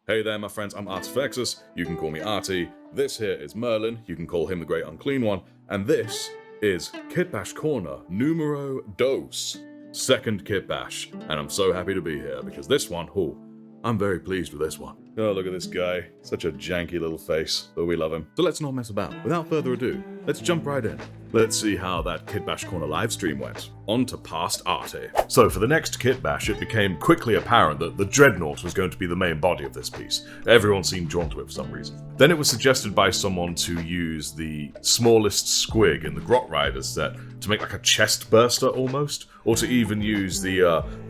Hey there, my friends, I'm Artifexus. You can call me Artie. This here is Merlin. You can call him the Great Unclean One. And this is Kitbash Corner numero dos. Second Kitbash. And I'm so happy to be here because this one, I'm very pleased with this one. Oh, look at this guy. Such a janky little face, but we love him. So let's not mess about. Without further ado, let's jump right in. Let's see how that Kitbash Corner livestream went. On to past Artie. So for the next Kitbash, it became quickly apparent that the Dreadnought was going to be the main body of this piece. Everyone seemed drawn to it for some reason. Then it was suggested by someone to use the smallest Squig in the Grot Riders set to make like a chest burster almost, or to even use the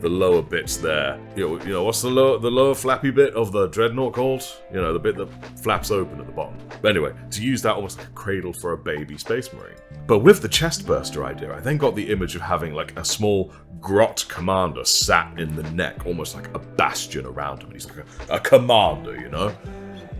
lower bits there. You know what's the lower flappy bit of the Dreadnought called? You know, the bit that flaps open at the bottom. But anyway, to use that almost like a cradle for a baby Space Marine. But with the chest burster idea, I then got the image of having like a small Grot commander sat in the neck, almost like a bastion around him. He's like a commander, you know?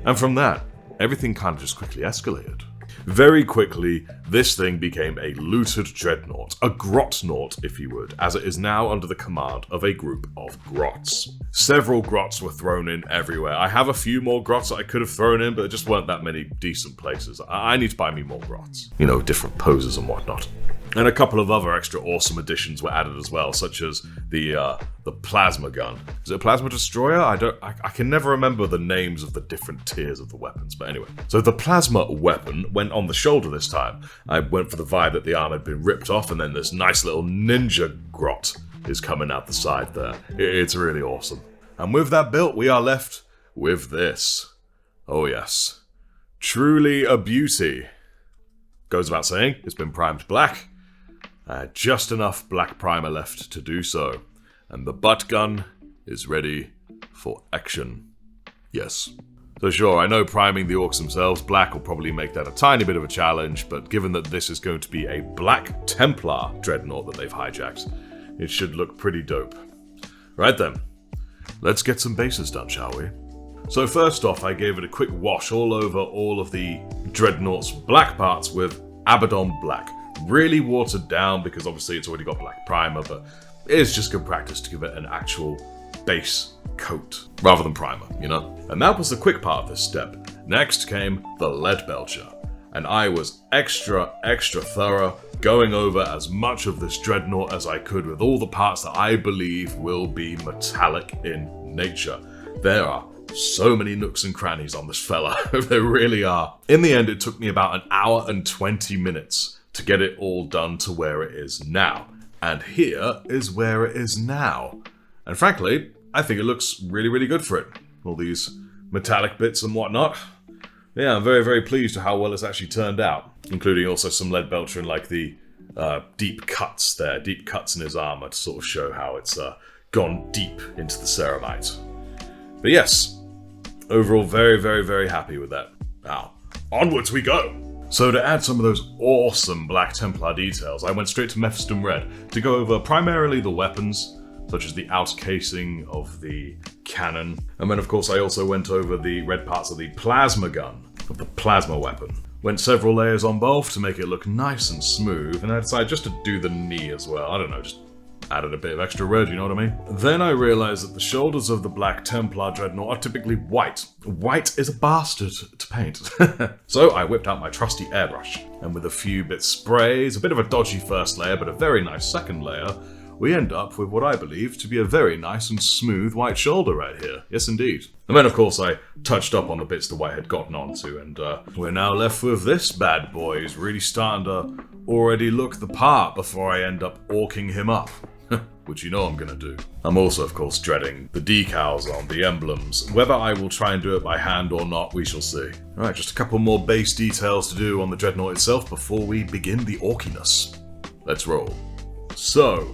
And from that, everything kind of just quickly escalated. Very quickly, this thing became a looted dreadnought, a Grotnought, if you would, as it is now under the command of a group of Grots. Several Grots were thrown in everywhere. I have a few more Grots that I could have thrown in, but there just weren't that many decent places. I need to buy me more Grots. You know, different poses and whatnot. And a couple of other extra awesome additions were added as well, such as the plasma gun. Is it a plasma destroyer? I can never remember the names of the different tiers of the weapons, but anyway. So the plasma weapon went on the shoulder this time. I went for the vibe that the arm had been ripped off, and then this nice little ninja grot is coming out the side there. It's really awesome. And with that built, we are left with this. Oh yes. Truly a beauty. Goes without saying, it's been primed black. Just enough black primer left to do so. And the butt gun is ready for action. Yes. So sure, I know priming the orcs themselves black will probably make that a tiny bit of a challenge, but given that this is going to be a Black Templar dreadnought that they've hijacked, it should look pretty dope. Right then, let's get some bases done, shall we? So first off, I gave it a quick wash all over all of the dreadnought's black parts with Abaddon Black. Really watered down because obviously it's already got black primer, but it's just good practice to give it an actual base coat rather than primer, you know? And that was the quick part of this step. Next came the lead belcher, and I was extra thorough, going over as much of this dreadnought as I could with all the parts that I believe will be metallic in nature. There are so many nooks and crannies on this fella, there really are. In the end, it took me about 1 hour and 20 minutes to get it all done to where it is now. And here is where it is now. And frankly, I think it looks really, really good for it. All these metallic bits and whatnot. Yeah, I'm very, very pleased with how well it's actually turned out. Including also some lead belcher and like the deep cuts there. Deep cuts in his armor to sort of show how it's gone deep into the ceramite. But yes, overall very, very, very happy with that. Now, onwards we go! So to add some of those awesome Black Templar details, I went straight to Mephiston Red to go over primarily the weapons, such as the outcasing of the cannon. And then of course I also went over the red parts of the plasma gun, of the plasma weapon. Went several layers on both to make it look nice and smooth, and I decided just to do the knee as well. I don't know, just added a bit of extra red, you know what I mean? Then I realized that the shoulders of the Black Templar Dreadnought are typically white. White is a bastard to paint. So I whipped out my trusty airbrush, and with a few bit sprays, a bit of a dodgy first layer, but a very nice second layer, we end up with what I believe to be a very nice and smooth white shoulder right here. Yes, indeed. And then, of course, I touched up on the bits the white had gotten onto, and we're now left with this bad boy who's really starting to already look the part before I end up orking him up. Which you know I'm gonna do. I'm also, of course, dreading the decals on the emblems. Whether I will try and do it by hand or not, we shall see. Alright, just a couple more base details to do on the dreadnought itself before we begin the orkiness. Let's roll. So,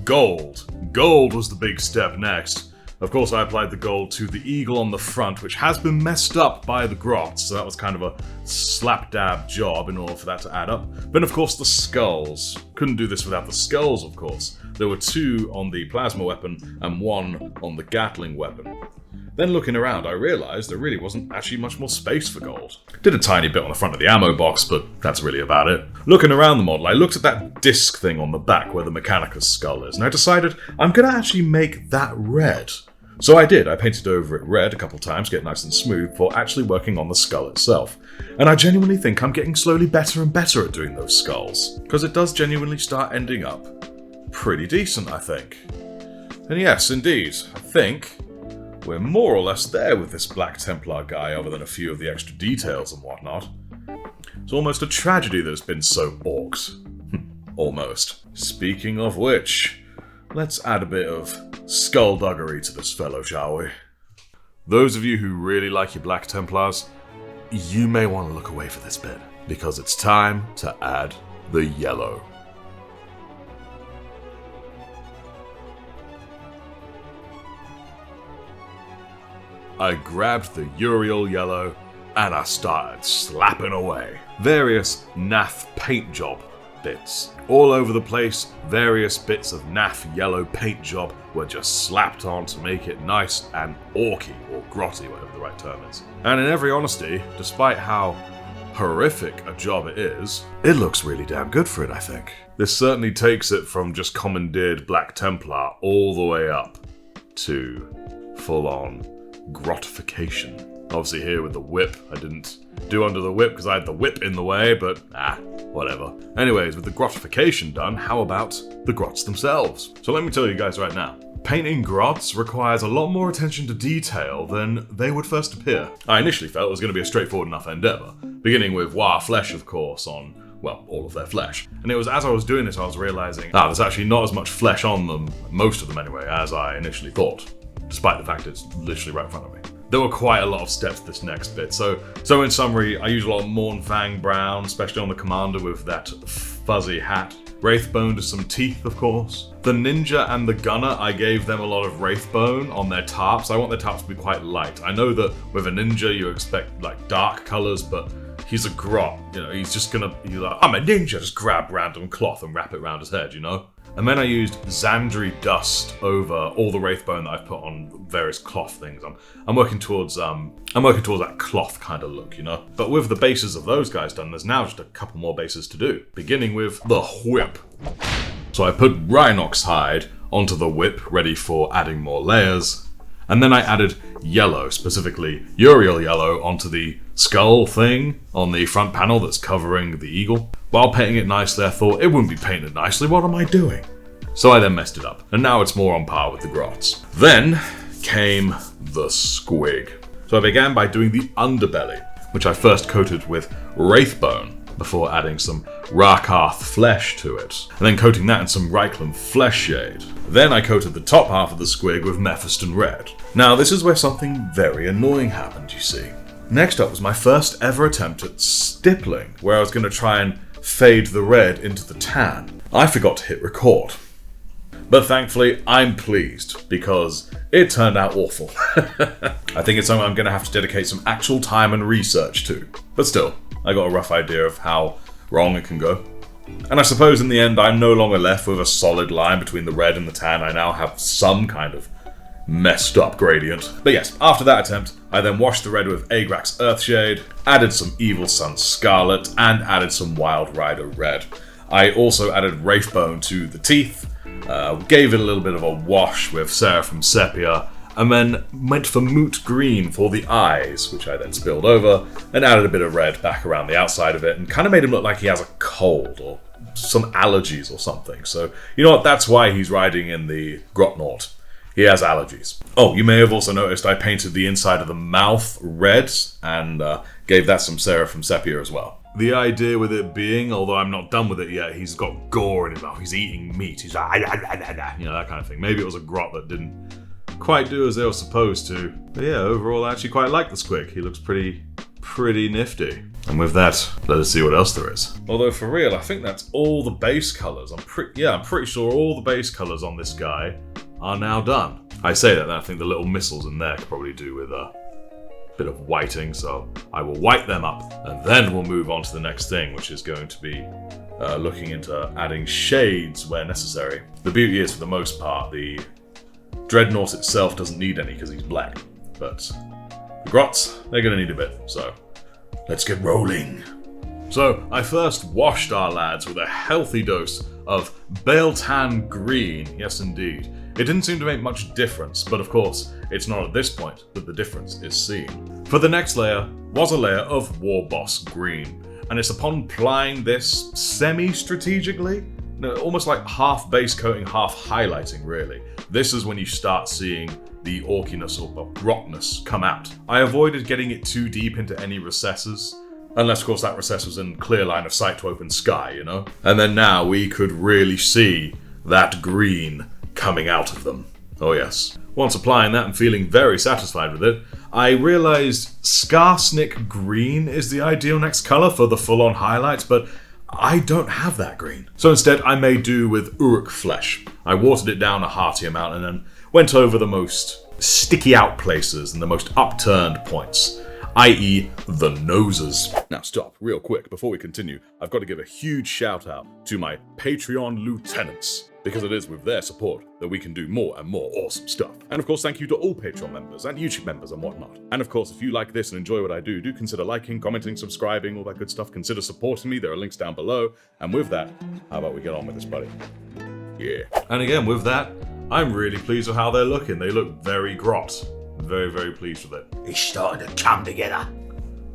gold. Gold was the big step next. Of course, I applied the gold to the eagle on the front, which has been messed up by the Grots, so that was kind of a slap-dab job in order for that to add up. Then, of course, the skulls. Couldn't do this without the skulls, of course. There were 2 on the plasma weapon and 1 on the Gatling weapon. Then looking around, I realised there really wasn't actually much more space for gold. Did a tiny bit on the front of the ammo box, but that's really about it. Looking around the model, I looked at that disc thing on the back where the Mechanicus skull is, and I decided I'm going to actually make that red. So I did. I painted over it red a couple times, get nice and smooth, before actually working on the skull itself. And I genuinely think I'm getting slowly better and better at doing those skulls, because it does genuinely start ending up pretty decent, I think. And yes, indeed, I think we're more or less there with this Black Templar guy, other than a few of the extra details and whatnot. It's almost a tragedy that it's been so orcs. Almost. Speaking of which, let's add a bit of skullduggery to this fellow, shall we? Those of you who really like your Black Templars, you may want to look away for this bit, because it's time to add the yellow. I grabbed the Uriel yellow and I started slapping away. Various naff paint job bits. All over the place, various bits of naff yellow paint job were just slapped on to make it nice and orky, or grotty, whatever the right term is. And in every honesty, despite how horrific a job it is, it looks really damn good for it, I think. This certainly takes it from just commandeered Black Templar all the way up to full-on grotification. Obviously here with the whip, I didn't do under the whip because I had the whip in the way, but whatever. Anyways, with the grotification done, how about the grots themselves? So let me tell you guys right now, painting grots requires a lot more attention to detail than they would first appear. I initially felt it was going to be a straightforward enough endeavour, beginning with flesh of course on, well, all of their flesh. And it was as I was doing this I was realising, there's actually not as much flesh on them, most of them anyway, as I initially thought. Despite the fact it's literally right in front of me. There were quite a lot of steps to this next bit. So in summary, I used a lot of Mournfang brown, especially on the commander with that fuzzy hat. Wraithbone to some teeth, of course. The ninja and the gunner, I gave them a lot of Wraithbone on their tarps. I want their tarps to be quite light. I know that with a ninja you expect like dark colours, but he's a grot. You know, he's like, I'm a ninja, just grab random cloth and wrap it around his head, you know? And then I used Xandri dust over all the Wraithbone that I've put on various cloth things. I'm working towards that cloth kind of look, you know. But with the bases of those guys done, there's now just a couple more bases to do. Beginning with the whip. So I put Rhinox hide onto the whip, ready for adding more layers. And then I added yellow, specifically Uriel yellow, onto the skull thing on the front panel that's covering the eagle. While painting it nicely, I thought it wouldn't be painted nicely, what am I doing? So I then messed it up, and now it's more on par with the Grots. Then came the Squig. So I began by doing the underbelly, which I first coated with Wraithbone, before adding some Rakarth flesh to it, and then coating that in some Reikland flesh shade. Then I coated the top half of the Squig with Mephiston red. Now this is where something very annoying happened, you see. Next up was my first ever attempt at stippling, where I was going to try and fade the red into the tan. I forgot to hit record. But thankfully, I'm pleased, because it turned out awful. I think it's something I'm going to have to dedicate some actual time and research to. But still, I got a rough idea of how wrong it can go. And I suppose in the end, I'm no longer left with a solid line between the red and the tan. I now have some kind of messed up gradient. But yes, after that attempt, I then washed the red with Agrax Earthshade, added some Evil Sun Scarlet, and added some Wild Rider Red. I also added Wraithbone to the teeth, gave it a little bit of a wash with Seraphim Sepia, and then went for Moot Green for the eyes, which I then spilled over, and added a bit of red back around the outside of it, and kind of made him look like he has a cold, or some allergies or something. So, you know what, that's why he's riding in the Grotnought. He has allergies. Oh, you may have also noticed I painted the inside of the mouth red, and gave that some Seraphim Sepia as well. The idea with it being, although I'm not done with it yet, he's got gore in his mouth, he's eating meat, he's like, you know, that kind of thing. Maybe it was a grot that didn't quite do as they were supposed to. But yeah, overall I actually quite like the Squig. He looks pretty nifty. And with that, let us see what else there is. Although for real, I think that's all the base colours. I'm pretty sure all the base colours on this guy are now done. I say that, and I think the little missiles in there could probably do with a bit of whiting, so I will white them up, and then we'll move on to the next thing, which is going to be looking into adding shades where necessary. The beauty is, for the most part, the Dreadnought itself doesn't need any because he's black, but the Grots, they're going to need a bit, so let's get rolling. So I first washed our lads with a healthy dose of Baeltan Green, yes indeed. It didn't seem to make much difference, but of course, it's not at this point that the difference is seen. For the next layer was a layer of War Boss Green, and it's upon applying this semi-strategically, almost like half base coating, half highlighting really. This is when you start seeing the orkiness or grotness come out. I avoided getting it too deep into any recesses, unless of course that recess was in clear line of sight to open sky, you know? And then now we could really see that green coming out of them. Oh yes. Once applying that and feeling very satisfied with it, I realized Skarsnik green is the ideal next color for the full-on highlights, but I don't have that green. So instead I made do with Uruk flesh. I watered it down a hearty amount and then went over the most sticky out places and the most upturned points, i.e. the noses. Now stop, real quick, before we continue, I've got to give a huge shout out to my Patreon lieutenants, because it is with their support that we can do more and more awesome stuff. And of course, thank you to all Patreon members and YouTube members and whatnot. And of course, if you like this and enjoy what I do, do consider liking, commenting, subscribing, all that good stuff. Consider supporting me, there are links down below. And with that, how about we get on with this, buddy? Yeah. And again, with that, I'm really pleased with how they're looking. They look very Grot. Very, very pleased with it. It's starting to come together.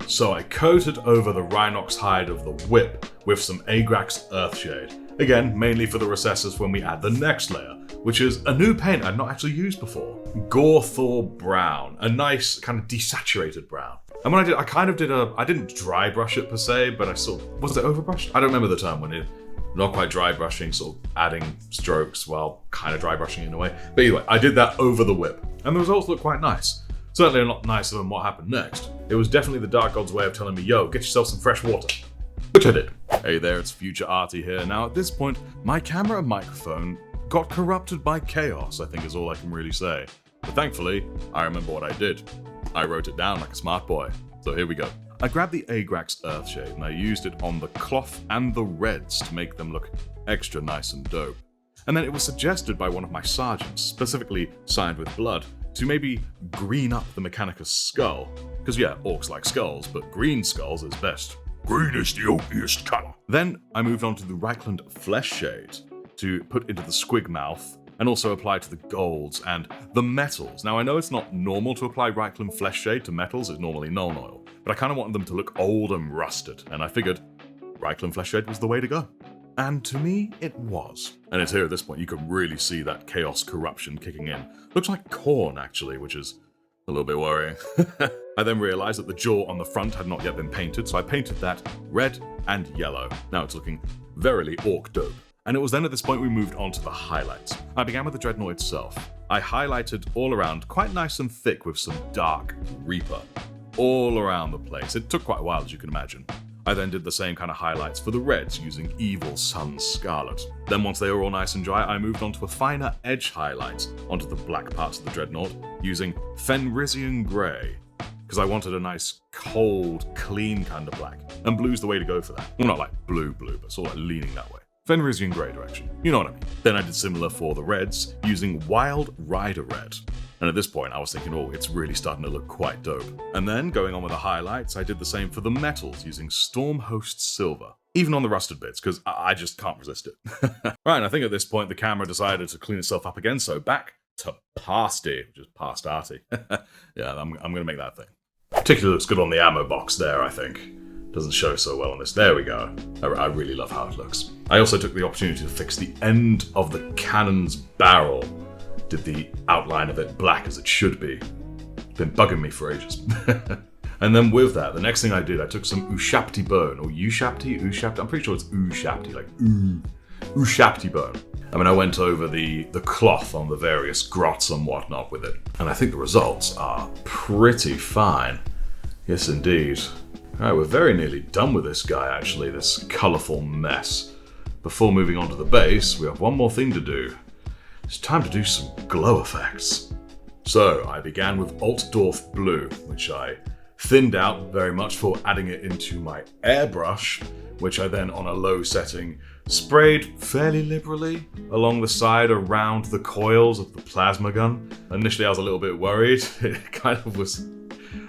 So I coated over the Rhinox hide of the whip with some Agrax Earthshade. Again, mainly for the recesses when we add the next layer, which is a new paint I'd not actually used before. Gorthor Brown, a nice kind of desaturated brown. And when I didn't dry brush it per se, but was it overbrushed? I don't remember the term when it, not quite dry brushing, sort of adding strokes, well, kind of dry brushing in a way. But anyway, I did that over the whip, and the results look quite nice. Certainly a lot nicer than what happened next. It was definitely the Dark God's way of telling me, yo, get yourself some fresh water. Which I did. Hey there, it's Future Arty here. Now at this point, my camera and microphone got corrupted by chaos, I think is all I can really say. But thankfully, I remember what I did. I wrote it down like a smart boy. So here we go. I grabbed the Agrax Earthshade and I used it on the cloth and the reds to make them look extra nice and dope. And then it was suggested by one of my sergeants, specifically signed with blood, to maybe green up the Mechanicus skull. Because yeah, orcs like skulls, but green skulls is best. Green is the oakiest colour. Then I moved on to the Reichland Flesh Shade to put into the Squig mouth and also apply to the golds and the metals. Now I know it's not normal to apply Reichland Flesh Shade to metals, it's normally non-oil, but I kind of wanted them to look old and rusted, and I figured Reichland Flesh Shade was the way to go. And to me, it was. And it's here at this point you can really see that chaos corruption kicking in. Looks like corn actually, which is a little bit worrying. I then realized that the jaw on the front had not yet been painted, so I painted that red and yellow. Now it's looking verily orc dope. And it was then at this point we moved on to the highlights. I began with the Dreadnought itself. I highlighted all around, quite nice and thick with some dark Reaper. All around the place. It took quite a while, as you can imagine. I then did the same kind of highlights for the reds using Evil Sun Scarlet. Then once they were all nice and dry, I moved on to a finer edge highlight onto the black parts of the Dreadnought using Fenrisian Grey, because I wanted a nice, cold, clean kind of black. And blue's the way to go for that. Well, not like blue, but sort of like leaning that way. Fenrisian Grey direction. You know what I mean. Then I did similar for the reds using Wild Rider Red. And at this point, I was thinking, oh, it's really starting to look quite dope. And then, going on with the highlights, I did the same for the metals using Stormhost Silver. Even on the rusted bits, because I just can't resist it. Right, and I think at this point, the camera decided to clean itself up again, so back to pasty, which is past arty. Yeah, I'm going to make that thing. Particularly looks good on the ammo box there, I think. Doesn't show so well on this. There we go. I really love how it looks. I also took the opportunity to fix the end of the cannon's barrel. Did the outline of it black as it should be. It's been bugging me for ages. And then with that, the next thing I did, I took some Ushapti bone, or Ushapti, I'm pretty sure it's Ushapti, like Ushapti bone. I mean, I went over the cloth on the various grots and whatnot with it, and I think the results are pretty fine. Yes, indeed. Alright, we're very nearly done with this guy, actually, this colourful mess. Before moving on to the base, we have one more thing to do. It's time to do some glow effects. So, I began with Altdorf Blue, which I thinned out very much for adding it into my airbrush, which I then, on a low setting, sprayed fairly liberally along the side around the coils of the plasma gun. Initially, I was a little bit worried. It kind of was,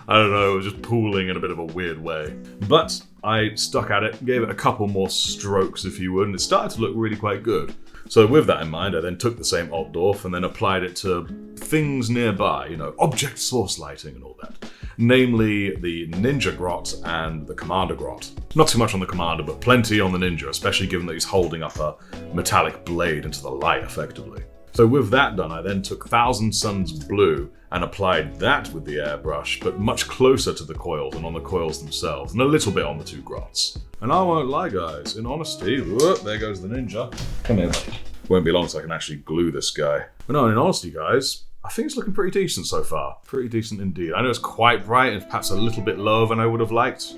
I don't know, it was just pooling in a bit of a weird way. But I stuck at it, gave it a couple more strokes, if you would, and it started to look really quite good. So with that in mind, I then took the same Altdorf and then applied it to things nearby, you know, object source lighting and all that. Namely the Ninja Grot and the Commander Grot. Not too much on the Commander, but plenty on the Ninja, especially given that he's holding up a metallic blade into the light effectively. So with that done, I then took Thousand Suns Blue and applied that with the airbrush, but much closer to the coils and on the coils themselves, and a little bit on the two Grots. And I won't lie, guys, in honesty, whoop, there goes the Ninja. Come here, buddy. Won't be long so I can actually glue this guy. But no, in honesty, guys, I think it's looking pretty decent so far. Pretty decent indeed. I know it's quite bright and perhaps a little bit lower than I would have liked,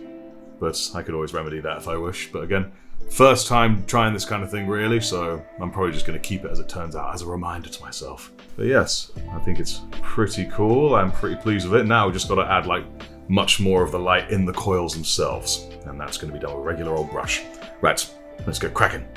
but I could always remedy that if I wish. But again, first time trying this kind of thing really, so I'm probably just going to keep it as it turns out, as a reminder to myself. But yes, I think it's pretty cool. I'm pretty pleased with it. Now we just got to add like much more of the light in the coils themselves, and that's going to be done with a regular old brush. Right, let's get cracking.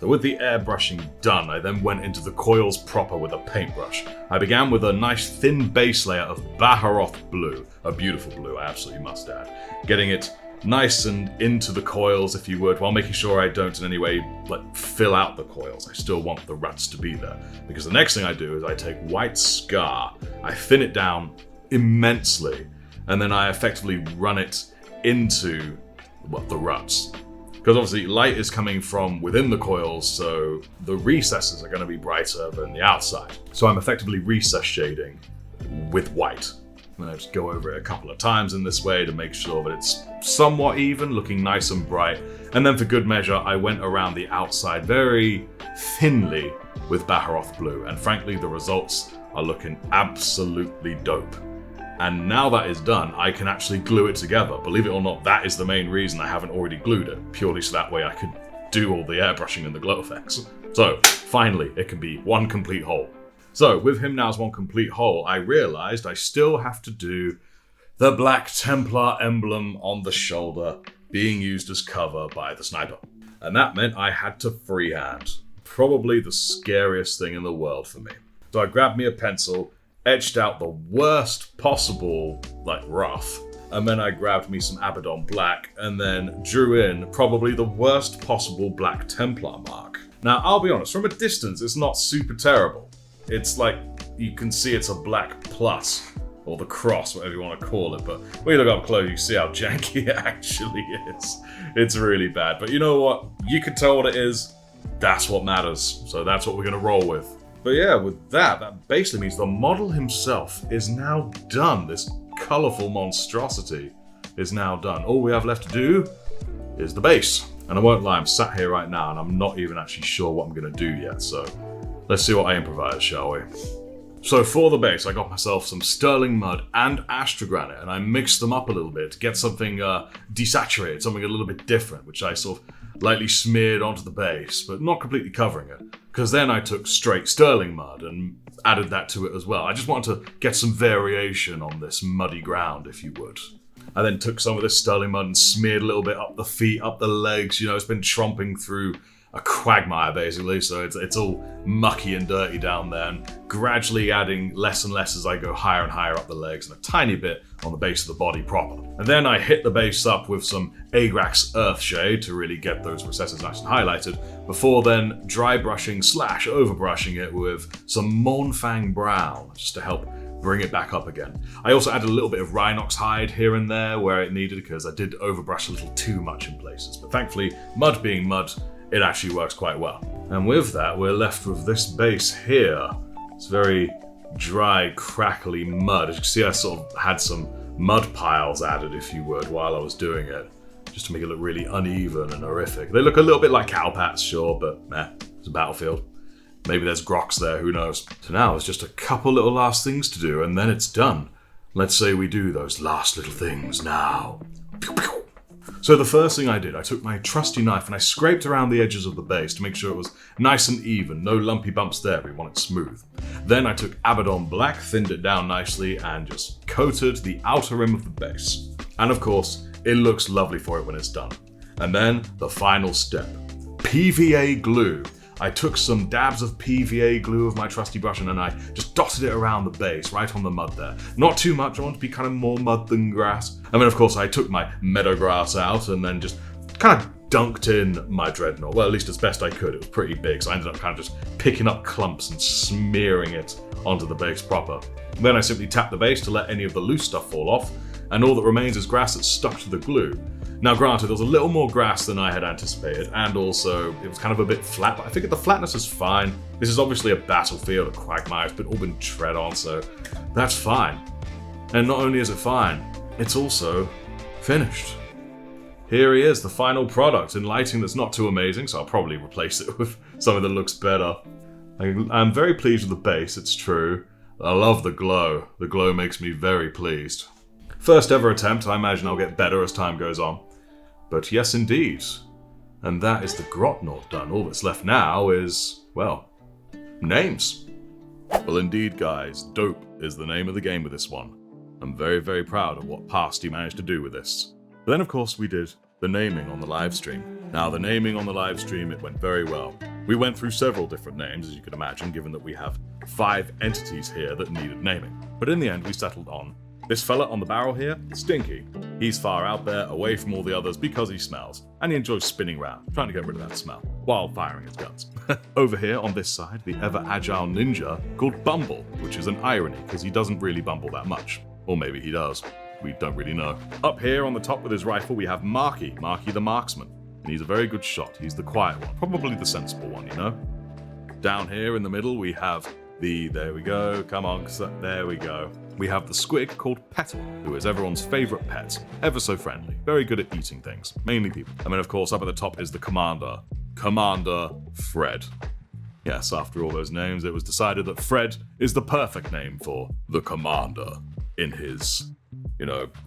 So with the airbrushing done, I then went into the coils proper with a paintbrush. I began with a nice thin base layer of Baharoth blue, a beautiful blue, I absolutely must add. Getting it nice and into the coils, if you would, while making sure I don't in any way like fill out the coils. I still want the ruts to be there. Because the next thing I do is I take white scar, I thin it down immensely, and then I effectively run it into, well, the ruts. Because obviously light is coming from within the coils, so the recesses are going to be brighter than the outside. So I'm effectively recess shading with white. And I just go over it a couple of times in this way to make sure that it's somewhat even, looking nice and bright. And then for good measure, I went around the outside very thinly with Baharoth blue. And frankly, the results are looking absolutely dope. And now that is done, I can actually glue it together. Believe it or not, that is the main reason I haven't already glued it, purely so that way I could do all the airbrushing and the glow effects. So, finally, it can be one complete whole. So, with him now as one complete whole, I realized I still have to do the Black Templar emblem on the shoulder being used as cover by the sniper. And that meant I had to freehand. Probably the scariest thing in the world for me. So I grabbed me a pencil, etched out the worst possible, like, rough, and then I grabbed me some Abaddon Black and then drew in probably the worst possible Black Templar mark. Now, I'll be honest, from a distance, it's not super terrible. It's like, you can see it's a black plus, or the cross, whatever you want to call it, but when you look up close, you see how janky it actually is. It's really bad, but you know what? You can tell what it is, that's what matters, so that's what we're going to roll with. But yeah, with that basically means the model himself is now done. This colourful monstrosity is now done. All we have left to do is the base. And I won't lie, I'm sat here right now and I'm not even actually sure what I'm going to do yet, so let's see what I improvise, shall we? So for the base, I got myself some sterling mud and astrogranite, and I mixed them up a little bit to get something desaturated, something a little bit different, which I sort of lightly smeared onto the base, but not completely covering it. Because then I took straight sterling mud and added that to it as well. I just wanted to get some variation on this muddy ground, if you would. I then took some of this sterling mud and smeared a little bit up the feet, up the legs. You know, it's been tromping through a quagmire, basically, so it's all mucky and dirty down there, and gradually adding less and less as I go higher and higher up the legs, and a tiny bit on the base of the body proper. And then I hit the base up with some Agrax Earthshade to really get those recesses nice and highlighted, before then dry brushing / overbrushing it with some Mournfang Brown, just to help bring it back up again. I also added a little bit of Rhinox Hide here and there where it needed, because I did overbrush a little too much in places, but thankfully, mud being mud, it actually works quite well. And with that, we're left with this base here. It's very dry, crackly mud. As you can see, I sort of had some mud piles added, if you would, while I was doing it, just to make it look really uneven and horrific. They look a little bit like cowpats, sure, but meh, it's a battlefield. Maybe there's Grots there, who knows. So now it's just a couple little last things to do, and then it's done. Let's say we do those last little things now. Pew, pew. So the first thing I did, I took my trusty knife and I scraped around the edges of the base to make sure it was nice and even, no lumpy bumps there, we want it smooth. Then I took Abaddon Black, thinned it down nicely, and just coated the outer rim of the base. And of course, it looks lovely for it when it's done. And then, the final step. PVA glue. I took some dabs of PVA glue with my trusty brush and then I just dotted it around the base, right on the mud there. Not too much, I want to be kind of more mud than grass. And then of course I took my meadow grass out and then just kind of dunked in my Dreadnought. Well, at least as best I could. It was pretty big, so I ended up kind of just picking up clumps and smearing it onto the base proper. Then I simply tapped the base to let any of the loose stuff fall off, and all that remains is grass that's stuck to the glue. Now granted, there was a little more grass than I had anticipated, and also it was kind of a bit flat, but I figured the flatness is fine. This is obviously a battlefield, a quagmire, it's all been tread on, so that's fine. And not only is it fine, it's also finished. Here he is, the final product, in lighting that's not too amazing, so I'll probably replace it with something that looks better. I'm very pleased with the base, it's true. I love the glow. The glow makes me very pleased. First ever attempt, I imagine I'll get better as time goes on. But yes indeed. And that is the Grotnought done. All that's left now is, well, names. Well indeed guys, Dope is the name of the game with this one. I'm very, very proud of what Pasty managed to do with this. But then of course we did the naming on the live stream. Now the naming on the live stream, it went very well. We went through several different names, as you can imagine, given that we have 5 entities here that needed naming. But in the end, we settled on this fella on the barrel here, Stinky. He's far out there, away from all the others because he smells, and he enjoys spinning around, trying to get rid of that smell, while firing his guns. Over here on this side, the ever-agile ninja called Bumble, which is an irony, because he doesn't really bumble that much. Or maybe he does. We don't really know. Up here on the top with his rifle, we have Marky the marksman. And he's a very good shot. He's the quiet one, probably the sensible one, you know? Down here in the middle, we have there we go, come on, there we go. We have the Squig called Petal, who is everyone's favourite pet. Ever so friendly, very good at eating things, mainly people. And then of course up at the top is the Commander, Commander Fred. Yes, after all those names, it was decided that Fred is the perfect name for the Commander in his,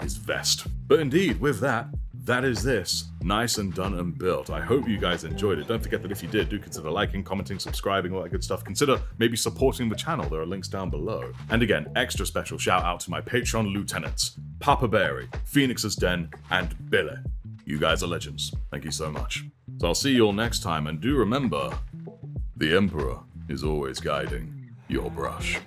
his vest. But indeed, with that, that is this. Nice and done and built. I hope you guys enjoyed it. Don't forget that if you did, do consider liking, commenting, subscribing, all that good stuff. Consider maybe supporting the channel. There are links down below. And again, extra special shout out to my Patreon lieutenants, Papa Berry, Phoenix's Den, and Billy. You guys are legends. Thank you so much. So I'll see you all next time, and do remember, the Emperor is always guiding your brush.